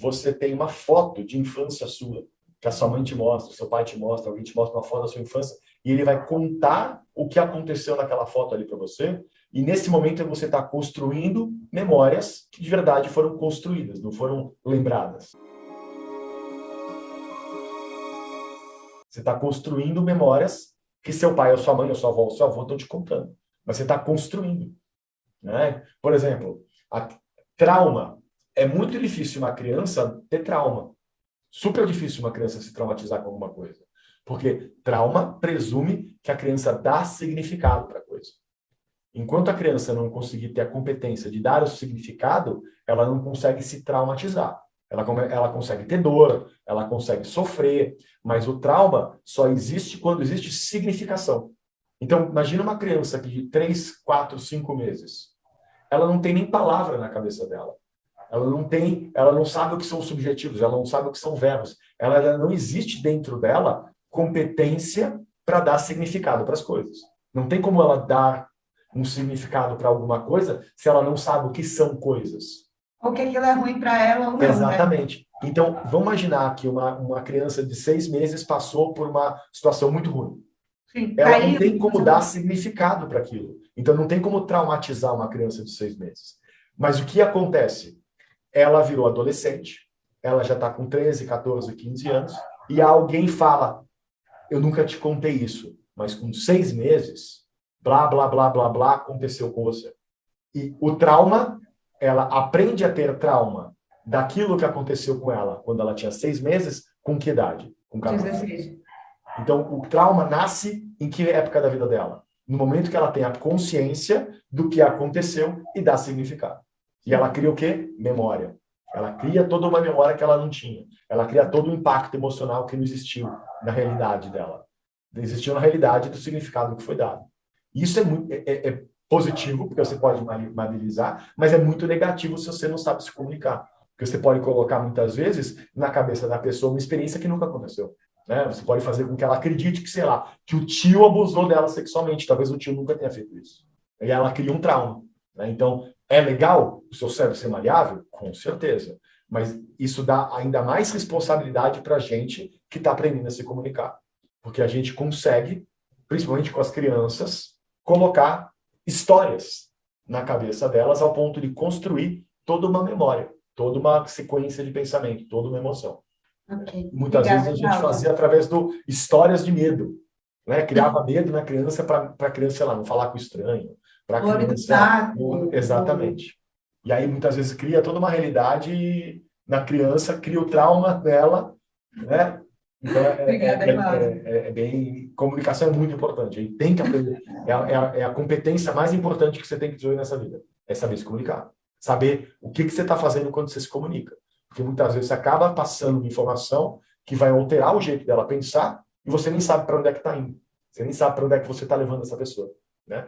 você tem uma foto de infância sua, que a sua mãe te mostra, seu pai te mostra, alguém te mostra uma foto da sua infância, e ele vai contar o que aconteceu naquela foto ali para você, e nesse momento você está construindo memórias que de verdade foram construídas, não foram lembradas. Você está construindo memórias que seu pai, ou sua mãe, ou sua avó, ou seu avô estão te contando. Mas você está construindo. Né? Por exemplo, trauma. É muito difícil uma criança ter trauma. Super difícil uma criança se traumatizar com alguma coisa. Porque trauma presume que a criança dá significado para a coisa. Enquanto a criança não conseguir ter a competência de dar o significado, ela não consegue se traumatizar. Ela consegue ter dor, ela consegue sofrer, mas o trauma só existe quando existe significação. Então, imagina uma criança de 3, 4, 5 meses. Ela não tem nem palavra na cabeça dela. Ela não sabe o que são subjetivos, ela não sabe o que são verbos. Ela não existe dentro dela competência para dar significado para as coisas. Não tem como ela dar um significado para alguma coisa se ela não sabe o que são coisas. Ou que aquilo é ruim para ela ou não, Exatamente. Né? Então, vamos imaginar que uma criança de 6 meses passou por uma situação muito ruim. Sim, ela não tem como dar significado para aquilo. Então, não tem como traumatizar uma criança de 6 meses. Mas o que acontece? Ela virou adolescente, ela já está com 13, 14, 15 anos, e alguém fala, eu nunca te contei isso, mas com 6 meses, blá, blá, blá, blá, blá, aconteceu com você. E o trauma, ela aprende a ter trauma daquilo que aconteceu com ela quando ela tinha 6 meses, com que idade? Com 14. 16. Então, o trauma nasce em que época da vida dela? No momento que ela tem a consciência do que aconteceu e dá significado. E ela cria o quê? Memória. Ela cria toda uma memória que ela não tinha. Ela cria todo um impacto emocional que não existiu na realidade dela. Existiu na realidade do significado que foi dado. Isso é positivo, porque você pode mobilizar, mas é muito negativo se você não sabe se comunicar. Porque você pode colocar, muitas vezes, na cabeça da pessoa uma experiência que nunca aconteceu. Né? Você pode fazer com que ela acredite que, sei lá, que o tio abusou dela sexualmente. Talvez o tio nunca tenha feito isso. E ela cria um trauma. Né? Então, é legal o seu cérebro ser maleável? Com certeza. Mas isso dá ainda mais responsabilidade para a gente que está aprendendo a se comunicar. Porque a gente consegue, principalmente com as crianças, colocar histórias na cabeça delas ao ponto de construir toda uma memória, toda uma sequência de pensamento, toda uma emoção. Okay. Muitas vezes a gente fazia através do histórias de medo. Né? Criava medo na criança para a criança, sei lá, não falar com estranho. Para a criança. Exatamente. E aí, muitas vezes, cria toda uma realidade na criança, cria o trauma dela. Né? Então, é bem. Comunicação é muito importante. A gente tem que aprender. É a competência mais importante que você tem que desenvolver nessa vida. É saber se comunicar. Saber o que você está fazendo quando você se comunica. Porque muitas vezes você acaba passando uma informação que vai alterar o jeito dela pensar e você nem sabe para onde é que está indo. Você nem sabe para onde é que você está levando essa pessoa. Né?